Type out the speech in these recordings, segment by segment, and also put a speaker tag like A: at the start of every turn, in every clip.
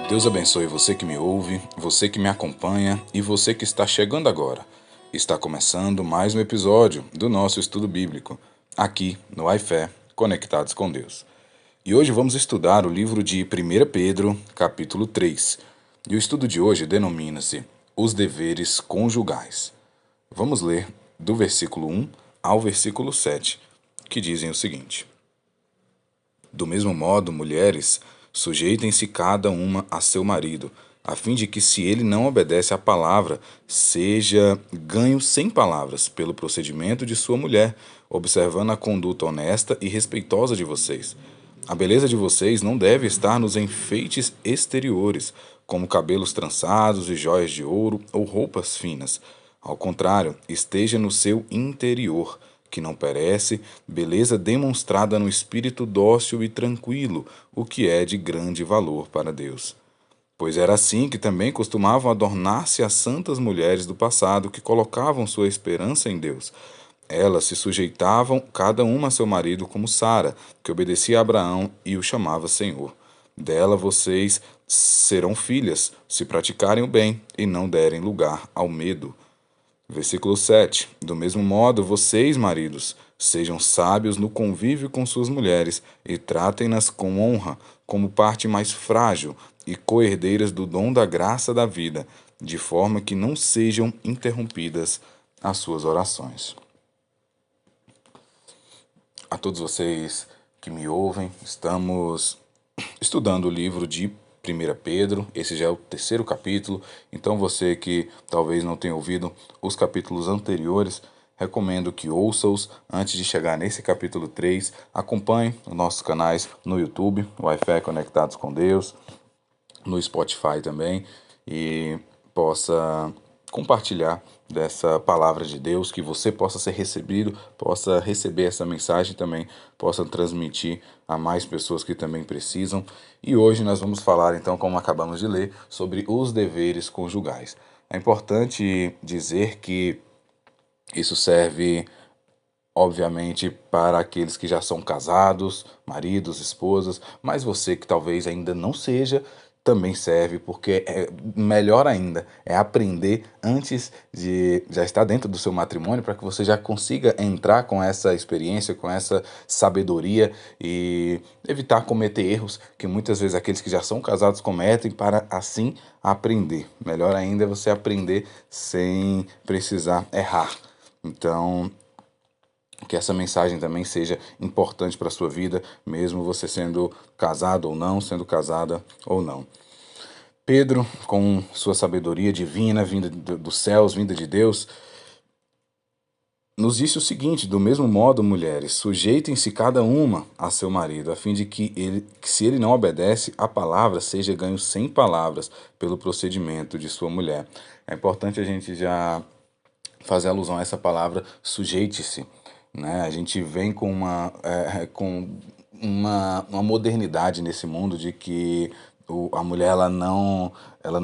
A: Deus abençoe você que me ouve, você que me acompanha e você que está chegando agora. Está começando mais um episódio do nosso estudo bíblico, aqui no iFé, Conectados com Deus. E hoje vamos estudar o livro de 1 Pedro, capítulo 3. E o estudo de hoje denomina-se Os Deveres Conjugais. Vamos ler do versículo 1 ao versículo 7, que dizem o seguinte: Do mesmo modo, mulheres, sujeitem-se cada uma a seu marido, a fim de que, se ele não obedece à palavra, seja ganho sem palavras pelo procedimento de sua mulher, observando a conduta honesta e respeitosa de vocês. A beleza de vocês não deve estar nos enfeites exteriores, como cabelos trançados e joias de ouro ou roupas finas. Ao contrário, esteja no seu interior, que não perece, beleza demonstrada no espírito dócil e tranquilo, o que é de grande valor para Deus. Pois era assim que também costumavam adornar-se as santas mulheres do passado, que colocavam sua esperança em Deus. Elas se sujeitavam cada uma a seu marido, como Sara, que obedecia a Abraão e o chamava Senhor. Dela vocês serão filhas, se praticarem o bem e não derem lugar ao medo. Versículo 7. Do mesmo modo, vocês, maridos, sejam sábios no convívio com suas mulheres e tratem-nas com honra, como parte mais frágil e co-herdeiras do dom da graça da vida, de forma que não sejam interrompidas as suas orações. A todos vocês que me ouvem, estamos estudando o livro de 1 Pedro, esse já é o terceiro capítulo, então você que talvez não tenha ouvido os capítulos anteriores, recomendo que ouça-os antes de chegar nesse capítulo 3. Acompanhe os nossos canais no YouTube, Wi-Fi Conectados com Deus, no Spotify também, e possa compartilhar dessa palavra de Deus, que você possa ser recebido, possa receber essa mensagem também, possa transmitir a mais pessoas que também precisam. E hoje nós vamos falar, então, como acabamos de ler, sobre os deveres conjugais. É importante dizer que isso serve, obviamente, para aqueles que já são casados, maridos, esposas, mas você que talvez ainda não seja, também serve, porque é melhor ainda, é aprender antes de já estar dentro do seu matrimônio, para que você já consiga entrar com essa experiência, com essa sabedoria e evitar cometer erros que muitas vezes aqueles que já são casados cometem, para assim aprender. Melhor ainda é você aprender sem precisar errar. Então, que essa mensagem também seja importante para a sua vida, mesmo você sendo casado ou não, sendo casada ou não. Pedro, com sua sabedoria divina, vinda dos céus, vinda de Deus, nos disse o seguinte: do mesmo modo, mulheres, sujeitem-se cada uma a seu marido, a fim de que se ele não obedece à palavra, seja ganho sem palavras pelo procedimento de sua mulher. É importante a gente já fazer alusão a essa palavra, sujeite-se. Né? A gente vem com uma modernidade nesse mundo de que a mulher ela não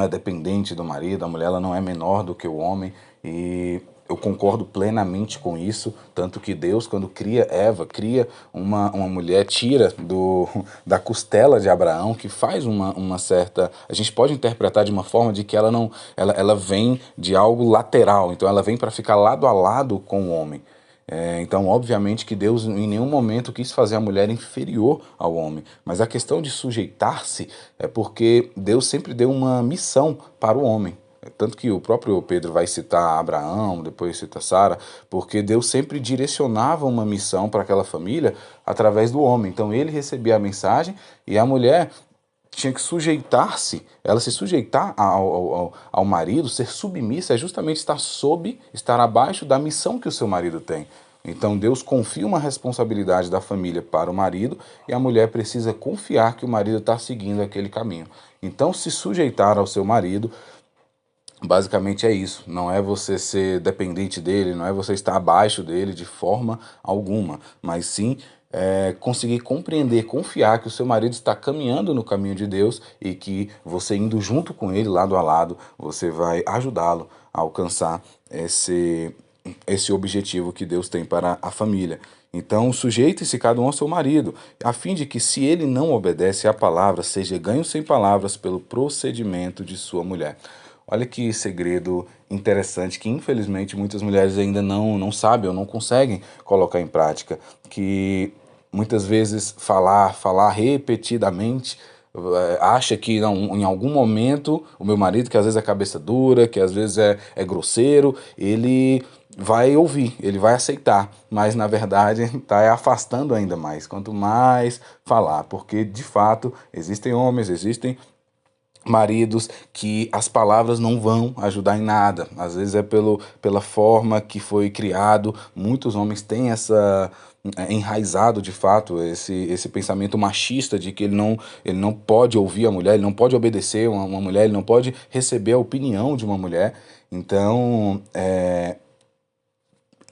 A: é dependente do marido, a mulher ela não é menor do que o homem, e eu concordo plenamente com isso, tanto que Deus, quando cria Eva, cria uma mulher, tira da costela de Abraão, que faz uma certa... A gente pode interpretar de uma forma de que ela vem de algo lateral, então ela vem para ficar lado a lado com o homem. Então, obviamente que Deus em nenhum momento quis fazer a mulher inferior ao homem, mas a questão de sujeitar-se é porque Deus sempre deu uma missão para o homem. Tanto que o próprio Pedro vai citar Abraão, depois cita Sara, porque Deus sempre direcionava uma missão para aquela família através do homem. Então ele recebia a mensagem e a mulher tinha que sujeitar-se, ela se sujeitar ao marido, ser submissa, é justamente estar abaixo da missão que o seu marido tem. Então Deus confia uma responsabilidade da família para o marido e a mulher precisa confiar que o marido está seguindo aquele caminho. Então, se sujeitar ao seu marido, basicamente é isso. Não é você ser dependente dele, não é você estar abaixo dele de forma alguma, mas sim conseguir compreender, confiar que o seu marido está caminhando no caminho de Deus e que você indo junto com ele, lado a lado, você vai ajudá-lo a alcançar esse objetivo que Deus tem para a família. Então, sujeite-se cada um ao seu marido, a fim de que, se ele não obedece à palavra, seja ganho sem palavras pelo procedimento de sua mulher. Olha que segredo interessante que, infelizmente, muitas mulheres ainda não sabem ou não conseguem colocar em prática. Que muitas vezes falar repetidamente, acha que não, em algum momento o meu marido, que às vezes é cabeça dura, que às vezes é grosseiro, ele vai ouvir, ele vai aceitar, mas na verdade está afastando ainda mais, quanto mais falar, porque de fato existem homens, existem maridos que as palavras não vão ajudar em nada. Às vezes é pela forma que foi criado. Muitos homens têm essa enraizado de fato esse pensamento machista de que ele não pode ouvir a mulher, ele não pode obedecer uma mulher, ele não pode receber a opinião de uma mulher. Então,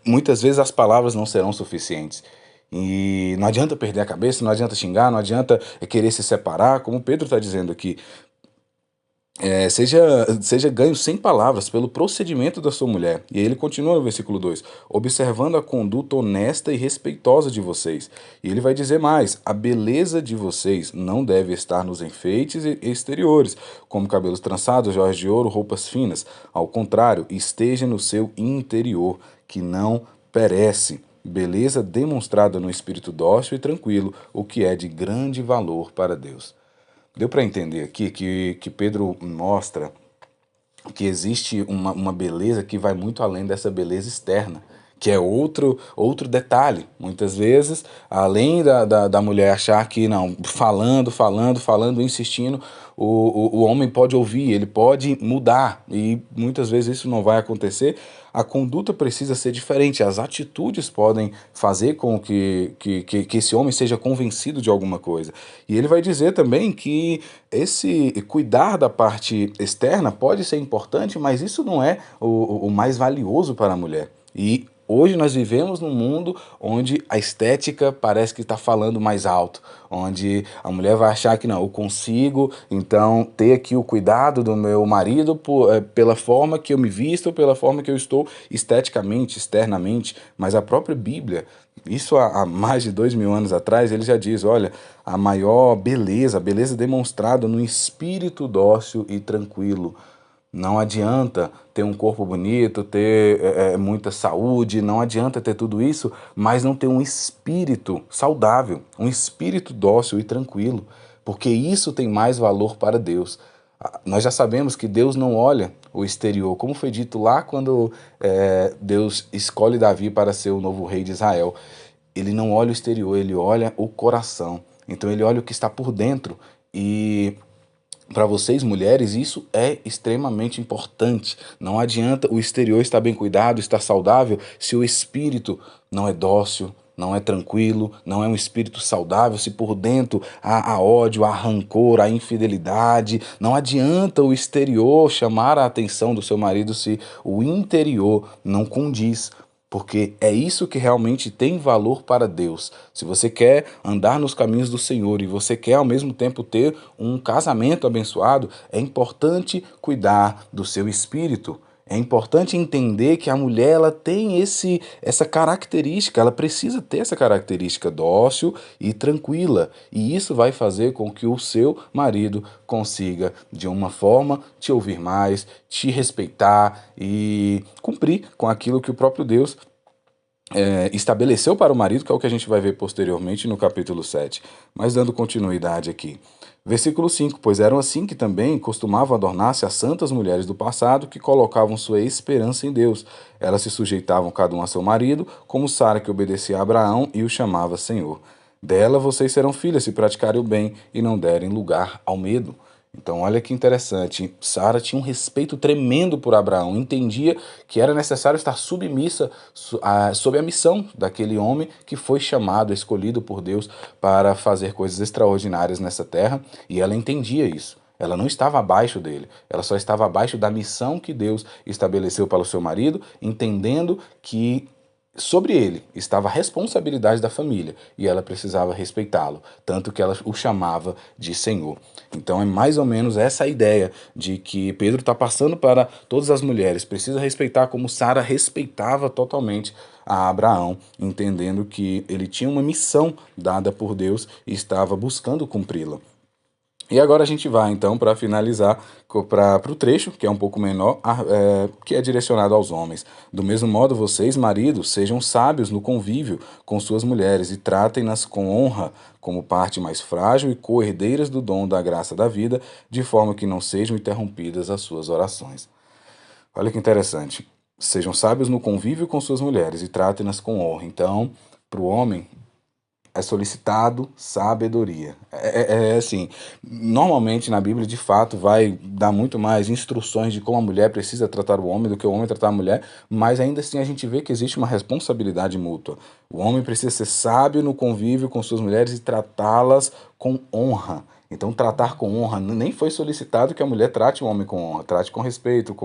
A: muitas vezes as palavras não serão suficientes. E não adianta perder a cabeça, não adianta xingar, não adianta querer se separar, como Pedro está dizendo aqui. Seja ganho sem palavras pelo procedimento da sua mulher. E aí ele continua no versículo 2: observando a conduta honesta e respeitosa de vocês. E ele vai dizer mais: a beleza de vocês não deve estar nos enfeites exteriores, como cabelos trançados, joias de ouro, roupas finas. Ao contrário, esteja no seu interior, que não perece. Beleza demonstrada no espírito dócil e tranquilo, o que é de grande valor para Deus. Deu para entender aqui que Pedro mostra que existe uma beleza que vai muito além dessa beleza externa, que é outro detalhe. Muitas vezes, além da mulher achar que não, falando, insistindo, o homem pode ouvir, ele pode mudar, e muitas vezes isso não vai acontecer. A conduta precisa ser diferente, as atitudes podem fazer com que esse homem seja convencido de alguma coisa. E ele vai dizer também que esse cuidar da parte externa pode ser importante, mas isso não é o mais valioso para a mulher. E hoje nós vivemos num mundo onde a estética parece que está falando mais alto, onde a mulher vai achar que não, eu consigo, então, ter aqui o cuidado do meu marido pela forma que eu me visto, pela forma que eu estou esteticamente, externamente, mas a própria Bíblia, isso há mais de 2000 anos atrás, ele já diz, olha, a maior beleza, a beleza demonstrada no espírito dócil e tranquilo. Não adianta ter um corpo bonito, ter muita saúde, não adianta ter tudo isso, mas não ter um espírito saudável, um espírito dócil e tranquilo, porque isso tem mais valor para Deus. Nós já sabemos que Deus não olha o exterior, como foi dito lá quando Deus escolhe Davi para ser o novo rei de Israel. Ele não olha o exterior, ele olha o coração. Então ele olha o que está por dentro. E para vocês, mulheres, isso é extremamente importante. Não adianta o exterior estar bem cuidado, estar saudável, se o espírito não é dócil, não é tranquilo, não é um espírito saudável, se por dentro há ódio, há rancor, há infidelidade. Não adianta o exterior chamar a atenção do seu marido se o interior não condiz. Porque é isso que realmente tem valor para Deus. Se você quer andar nos caminhos do Senhor e você quer ao mesmo tempo ter um casamento abençoado, é importante cuidar do seu espírito. É importante entender que a mulher ela tem essa característica, ela precisa ter essa característica dócil e tranquila. E isso vai fazer com que o seu marido consiga, de uma forma, te ouvir mais, te respeitar e cumprir com aquilo que o próprio Deus estabeleceu para o marido, que é o que a gente vai ver posteriormente no capítulo 7. Mas dando continuidade aqui. Versículo 5: pois eram assim que também costumavam adornar-se as santas mulheres do passado, que colocavam sua esperança em Deus. Elas se sujeitavam cada um a seu marido, como Sara, que obedecia a Abraão e o chamava Senhor. Dela vocês serão filhas se praticarem o bem e não derem lugar ao medo. Então, olha que interessante. Sara tinha um respeito tremendo por Abraão, entendia que era necessário estar submissa sob a missão daquele homem que foi chamado, escolhido por Deus para fazer coisas extraordinárias nessa terra, e ela entendia isso. Ela não estava abaixo dele, ela só estava abaixo da missão que Deus estabeleceu para o seu marido, entendendo que sobre ele estava a responsabilidade da família e ela precisava respeitá-lo, tanto que ela o chamava de Senhor. Então é mais ou menos essa a ideia de que Pedro está passando para todas as mulheres. Precisa respeitar como Sara respeitava totalmente a Abraão, entendendo que ele tinha uma missão dada por Deus e estava buscando cumpri-la. E agora a gente vai, então, para finalizar, para o trecho, que é um pouco menor, que é direcionado aos homens. Do mesmo modo, vocês, maridos, sejam sábios no convívio com suas mulheres e tratem-nas com honra, como parte mais frágil e co-herdeiras do dom da graça da vida, de forma que não sejam interrompidas as suas orações. Olha que interessante. Sejam sábios no convívio com suas mulheres e tratem-nas com honra. Então, para o homem, é solicitado sabedoria. Assim, normalmente na Bíblia, de fato, vai dar muito mais instruções de como a mulher precisa tratar o homem do que o homem tratar a mulher, mas ainda assim a gente vê que existe uma responsabilidade mútua. O homem precisa ser sábio no convívio com suas mulheres e tratá-las com honra. Então, tratar com honra, nem foi solicitado que a mulher trate o homem com honra, trate com respeito,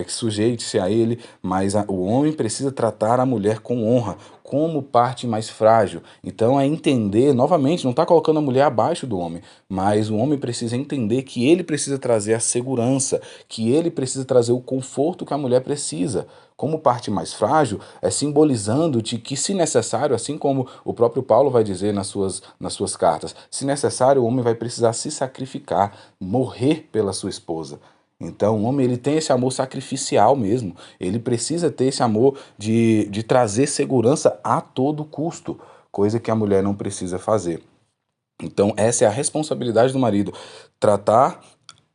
A: que sujeite-se a ele, mas o homem precisa tratar a mulher com honra, como parte mais frágil. Então, é entender, novamente, não está colocando a mulher abaixo do homem, mas o homem precisa entender que ele precisa trazer a segurança, que ele precisa trazer o conforto que a mulher precisa. Como parte mais frágil, é simbolizando de que, se necessário, assim como o próprio Paulo vai dizer nas suas cartas, se necessário, o homem vai precisar se sacrificar, morrer pela sua esposa. Então, o homem ele tem esse amor sacrificial mesmo. Ele precisa ter esse amor de trazer segurança a todo custo, coisa que a mulher não precisa fazer. Então, essa é a responsabilidade do marido, tratar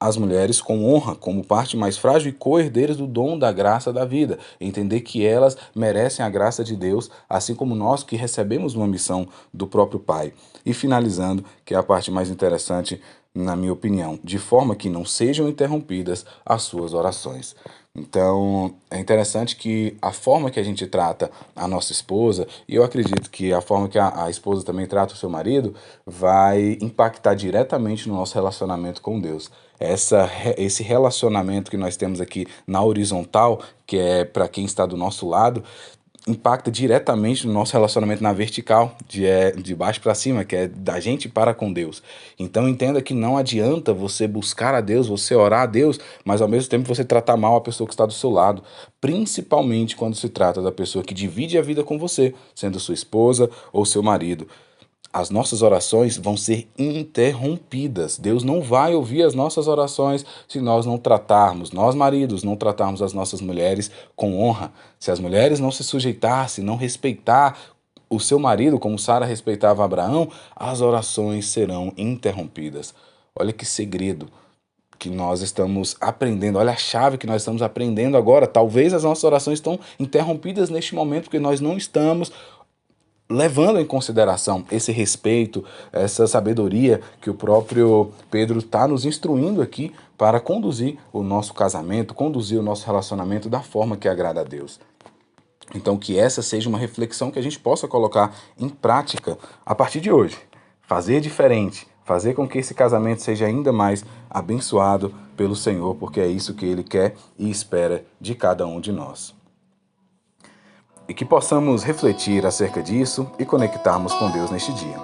A: as mulheres com honra, como parte mais frágil e co-herdeiras do dom da graça da vida. Entender que elas merecem a graça de Deus, assim como nós que recebemos uma missão do próprio Pai. E finalizando, que é a parte mais interessante, na minha opinião, de forma que não sejam interrompidas as suas orações. Então, é interessante que a forma que a gente trata a nossa esposa, e eu acredito que a forma que a esposa também trata o seu marido, vai impactar diretamente no nosso relacionamento com Deus. Esse relacionamento que nós temos aqui na horizontal, que é para quem está do nosso lado, impacta diretamente no nosso relacionamento na vertical, de baixo para cima, que é da gente para com Deus. Então entenda que não adianta você buscar a Deus, você orar a Deus, mas ao mesmo tempo você tratar mal a pessoa que está do seu lado, principalmente quando se trata da pessoa que divide a vida com você, sendo sua esposa ou seu marido. As nossas orações vão ser interrompidas. Deus não vai ouvir as nossas orações se nós não tratarmos, nós maridos, não tratarmos as nossas mulheres com honra. Se as mulheres não se sujeitarem, não respeitar o seu marido como Sara respeitava Abraão, as orações serão interrompidas. Olha que segredo que nós estamos aprendendo, olha a chave que nós estamos aprendendo agora. Talvez as nossas orações estão interrompidas neste momento porque nós não estamos levando em consideração esse respeito, essa sabedoria que o próprio Pedro está nos instruindo aqui para conduzir o nosso casamento, conduzir o nosso relacionamento da forma que agrada a Deus. Então, que essa seja uma reflexão que a gente possa colocar em prática a partir de hoje. Fazer diferente, fazer com que esse casamento seja ainda mais abençoado pelo Senhor, porque é isso que Ele quer e espera de cada um de nós. E que possamos refletir acerca disso e conectarmos com Deus neste dia.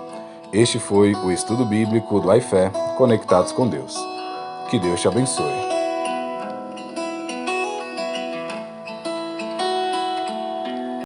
A: Este foi o estudo bíblico do iFé Conectados com Deus. Que Deus te abençoe.